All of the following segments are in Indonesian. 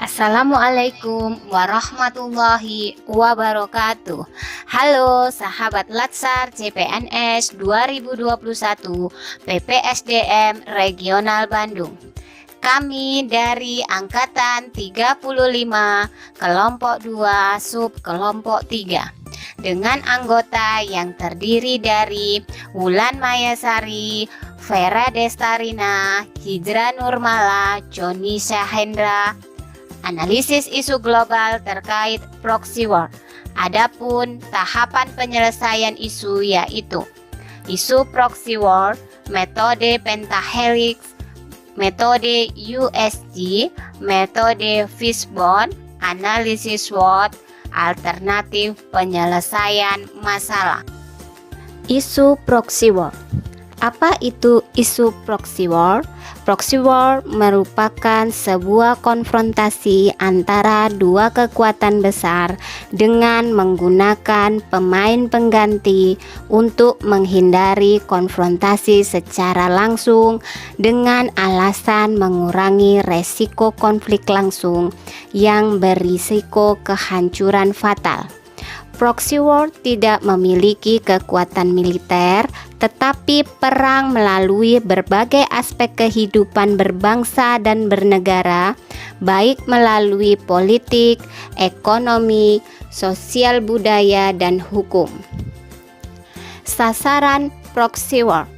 Assalamualaikum warahmatullahi wabarakatuh. Halo sahabat Latsar CPNS 2021 PPSDM Regional Bandung. Kami dari Angkatan 35 Kelompok 2 Sub Kelompok 3 dengan anggota yang terdiri dari Wulan Mayasari, Vera Destarina, Hijra Nurmala, Joni Syahendra, analisis isu global terkait proxy war. Adapun tahapan penyelesaian isu yaitu isu proxy war, metode pentahelix, metode USG, metode fishbone, analisis SWOT, alternatif penyelesaian masalah. Isu proxy war. Apa itu isu proxy war? Proxy war merupakan sebuah konfrontasi antara dua kekuatan besar dengan menggunakan pemain pengganti untuk menghindari konfrontasi secara langsung dengan alasan mengurangi resiko konflik langsung yang berisiko kehancuran fatal. Proxy war tidak memiliki kekuatan militer, tetapi perang melalui berbagai aspek kehidupan berbangsa dan bernegara, baik melalui politik, ekonomi, sosial budaya, dan hukum. Sasaran proxy war: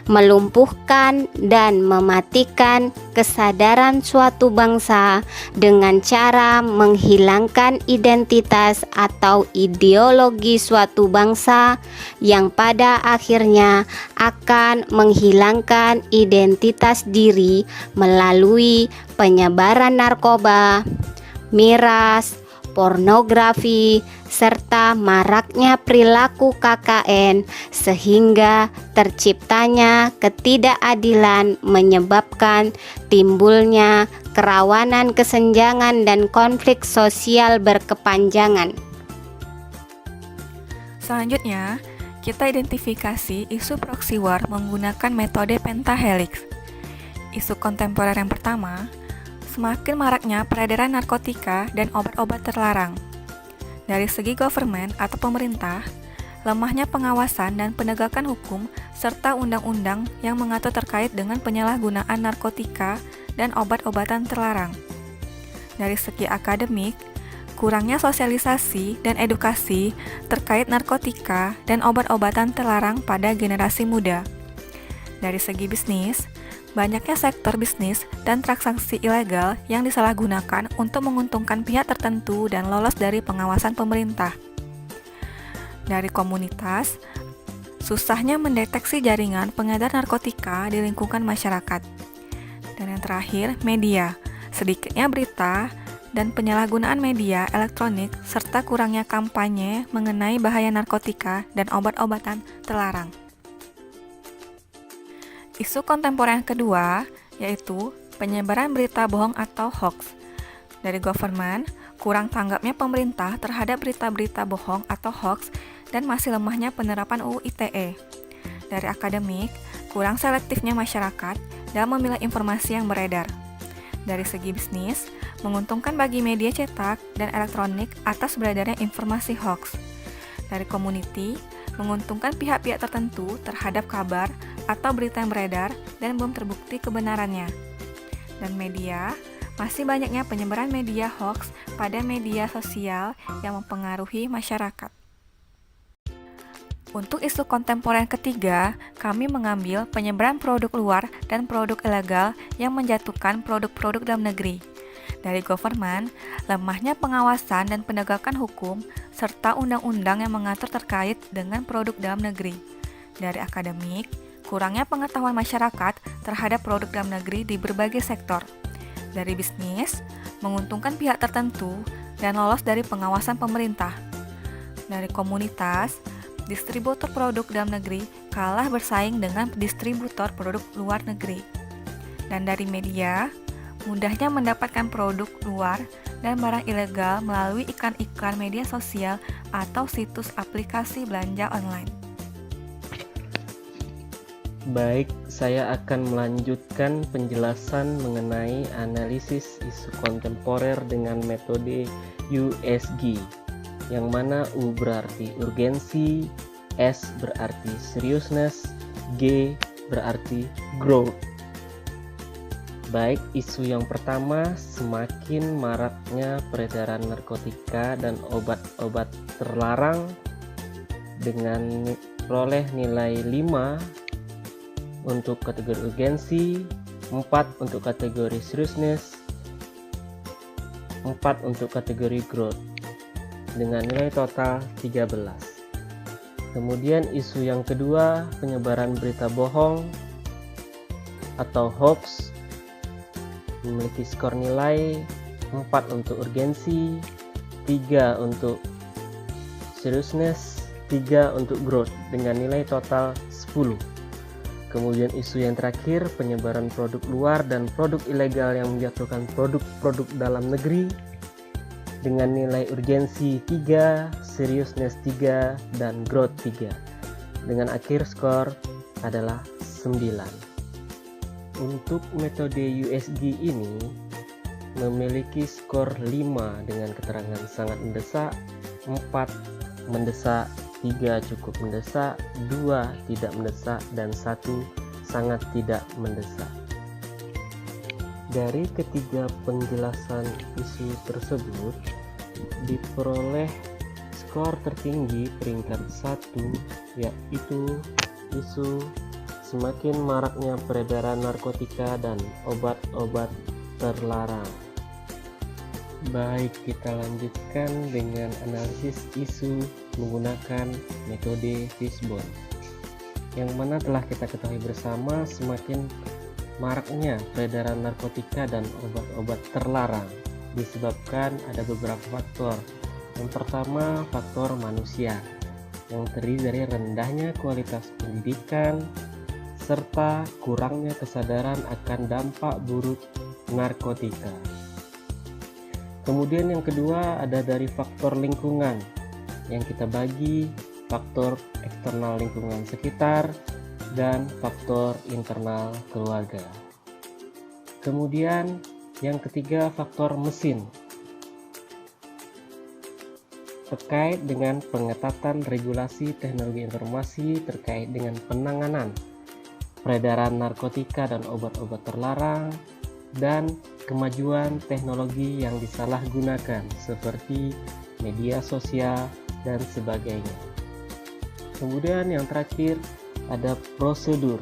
melumpuhkan dan mematikan kesadaran suatu bangsa dengan cara menghilangkan identitas atau ideologi suatu bangsa yang pada akhirnya akan menghilangkan identitas diri melalui penyebaran narkoba, miras, pornografi, serta maraknya perilaku KKN sehingga terciptanya ketidakadilan menyebabkan timbulnya kerawanan kesenjangan dan konflik sosial berkepanjangan. Selanjutnya, kita identifikasi isu proxy war menggunakan metode pentahelix. Isu kontemporer yang pertama, semakin maraknya peredaran narkotika dan obat-obat terlarang. Dari segi government atau pemerintah, lemahnya pengawasan dan penegakan hukum serta undang-undang yang mengatur terkait dengan penyalahgunaan narkotika dan obat-obatan terlarang. Dari segi akademik, kurangnya sosialisasi dan edukasi terkait narkotika dan obat-obatan terlarang pada generasi muda. Dari segi bisnis, banyaknya sektor bisnis dan transaksi ilegal yang disalahgunakan untuk menguntungkan pihak tertentu dan lolos dari pengawasan pemerintah. Dari komunitas, susahnya mendeteksi jaringan pengedar narkotika di lingkungan masyarakat. Dan yang terakhir, media, sedikitnya berita dan penyalahgunaan media elektronik serta kurangnya kampanye mengenai bahaya narkotika dan obat-obatan terlarang. Isu kontemporer yang kedua yaitu penyebaran berita bohong atau hoax. Dari government, kurang tanggapnya pemerintah terhadap berita-berita bohong atau hoax dan masih lemahnya penerapan UU ITE. Dari akademik, kurang selektifnya masyarakat dalam memilah informasi yang beredar. Dari segi bisnis, menguntungkan bagi media cetak dan elektronik atas beredarnya informasi hoax. Dari community, menguntungkan pihak-pihak tertentu terhadap kabar atau berita yang beredar dan belum terbukti kebenarannya. Dan media, masih banyaknya penyebaran media hoax pada media sosial yang mempengaruhi masyarakat. Untuk isu kontemporer yang ketiga, kami mengambil penyebaran produk luar dan produk ilegal yang menjatuhkan produk-produk dalam negeri. Dari government, lemahnya pengawasan dan penegakan hukum, serta undang-undang yang mengatur terkait dengan produk dalam negeri. Dari akademik, kurangnya pengetahuan masyarakat terhadap produk dalam negeri di berbagai sektor. Dari bisnis, menguntungkan pihak tertentu dan lolos dari pengawasan pemerintah. Dari komunitas, distributor produk dalam negeri kalah bersaing dengan distributor produk luar negeri. Dan dari media, mudahnya mendapatkan produk luar dan barang ilegal melalui iklan-iklan media sosial atau situs aplikasi belanja online. Baik, saya akan melanjutkan penjelasan mengenai analisis isu kontemporer dengan metode USG, yang mana U berarti urgensi, S berarti seriousness, G berarti growth. Baik, isu yang pertama, semakin maraknya peredaran narkotika dan obat-obat terlarang dengan peroleh nilai 5 untuk kategori urgensi, 4 untuk kategori seriousness, 4 untuk kategori growth dengan nilai total 13. Kemudian isu yang kedua, penyebaran berita bohong atau hoax memiliki skor nilai 4 untuk urgensi, 3 untuk seriousness, 3 untuk growth dengan nilai total 10. Kemudian isu yang terakhir, penyebaran produk luar dan produk ilegal yang menjatuhkan produk-produk dalam negeri dengan nilai urgensi 3, seriousness 3, dan growth 3 dengan akhir skor adalah 9. Untuk metode USG ini memiliki skor 5 dengan keterangan sangat mendesak, 4 mendesak, 3 cukup mendesak, 2 tidak mendesak, dan 1 sangat tidak mendesak. Dari ketiga penjelasan isu tersebut diperoleh skor tertinggi peringkat 1, yaitu isu semakin maraknya peredaran narkotika dan obat-obat terlarang. Baik, kita lanjutkan dengan analisis isu menggunakan metode Fishbone, yang mana telah kita ketahui bersama semakin maraknya peredaran narkotika dan obat-obat terlarang disebabkan ada beberapa faktor. Yang pertama, faktor manusia yang terdiri dari rendahnya kualitas pendidikan serta kurangnya kesadaran akan dampak buruk narkotika. Kemudian yang kedua ada dari faktor lingkungan yang kita bagi faktor eksternal lingkungan sekitar dan faktor internal keluarga. Kemudian yang ketiga faktor mesin terkait dengan pengetatan regulasi teknologi informasi terkait dengan penanganan peredaran narkotika dan obat-obat terlarang dan kemajuan teknologi yang disalahgunakan seperti media sosial dan sebagainya. Kemudian yang terakhir ada prosedur,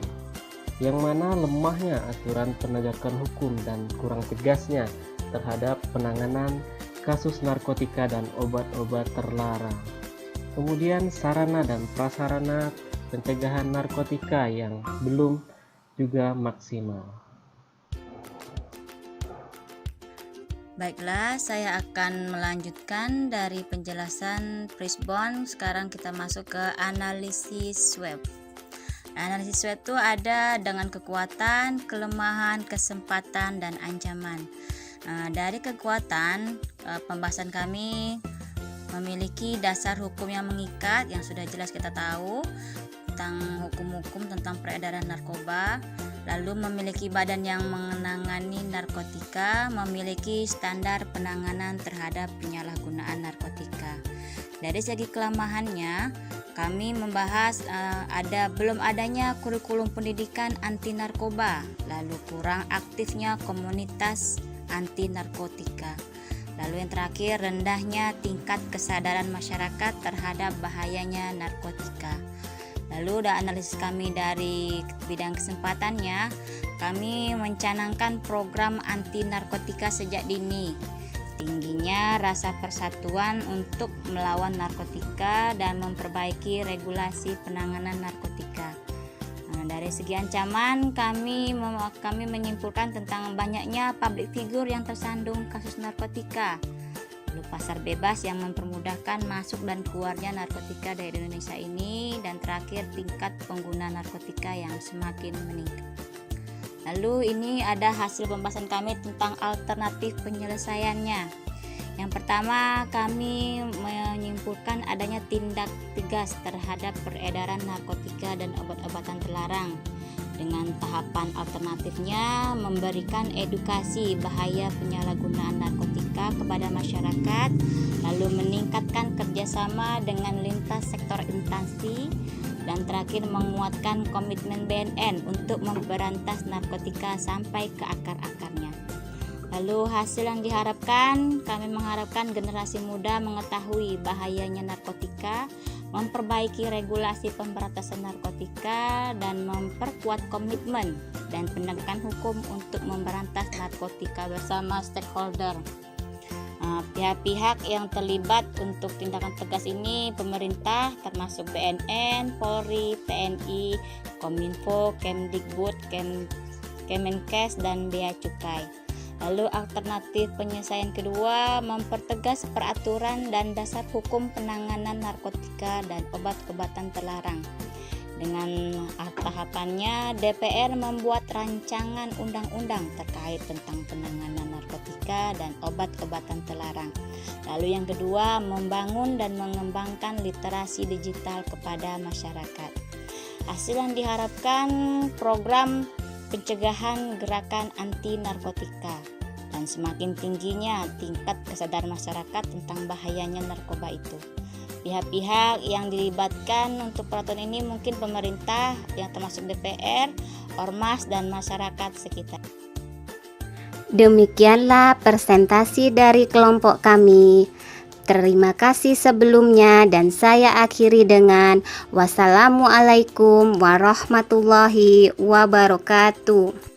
yang mana lemahnya aturan penegakan hukum dan kurang tegasnya terhadap penanganan kasus narkotika dan obat-obat terlarang. Kemudian sarana dan prasarana pencegahan narkotika yang belum juga maksimal. Baiklah, saya akan melanjutkan dari penjelasan Fishbone. Sekarang kita masuk ke analisis SWOT. Analisis SWOT itu ada dengan kekuatan, kelemahan, kesempatan, dan ancaman. Dari kekuatan, pembahasan kami memiliki dasar hukum yang mengikat yang sudah jelas kita tahu tentang hukum-hukum tentang peredaran narkoba, lalu memiliki badan yang menangani narkotika, memiliki standar penanganan terhadap penyalahgunaan narkotika. Dari segi kelemahannya, kami membahas belum adanya kurikulum pendidikan anti narkoba, lalu kurang aktifnya komunitas anti narkotika. Lalu yang terakhir, rendahnya tingkat kesadaran masyarakat terhadap bahayanya narkotika. Lalu analisis kami dari bidang kesempatannya, kami mencanangkan program anti narkotika sejak dini. Tingginya rasa persatuan untuk melawan narkotika dan memperbaiki regulasi penanganan narkotika. Dari segi ancaman, kami menyimpulkan tentang banyaknya public figure yang tersandung kasus narkotika. Lalu pasar bebas yang mempermudahkan masuk dan keluarnya narkotika dari Indonesia ini, dan terakhir tingkat pengguna narkotika yang semakin meningkat. Lalu ini ada hasil pembahasan kami tentang alternatif penyelesaiannya. Yang pertama, kami menyimpulkan adanya tindak tegas terhadap peredaran narkotika dan obat-obatan terlarang. Dengan tahapan alternatifnya memberikan edukasi bahaya penyalahgunaan narkotika kepada masyarakat, lalu meningkatkan kerjasama dengan lintas sektor instansi, dan terakhir menguatkan komitmen BNN untuk memberantas narkotika sampai ke akar-akarnya. Lalu hasil yang diharapkan, kami mengharapkan generasi muda mengetahui bahayanya narkotika, memperbaiki regulasi pemberantasan narkotika, dan memperkuat komitmen dan penegakan hukum untuk memberantas narkotika bersama stakeholder. Pihak-pihak yang terlibat untuk tindakan tegas ini pemerintah termasuk BNN, Polri, TNI, Kominfo, Kemdikbud, Kemenkes, dan Bea Cukai. Lalu alternatif penyelesaian kedua, mempertegas peraturan dan dasar hukum penanganan narkotika dan obat-obatan terlarang. Dengan tahapannya, DPR membuat rancangan undang-undang terkait tentang penanganan narkotika dan obat-obatan terlarang. Lalu yang kedua, membangun dan mengembangkan literasi digital kepada masyarakat. Hasil yang diharapkan, program pencegahan gerakan anti narkotika, dan semakin tingginya tingkat kesadaran masyarakat tentang bahayanya narkoba itu. Pihak-pihak yang dilibatkan untuk peraturan ini mungkin pemerintah yang termasuk DPR, ormas, dan masyarakat sekitar. Demikianlah presentasi dari kelompok kami. Terima kasih sebelumnya dan saya akhiri dengan wassalamualaikum warahmatullahi wabarakatuh.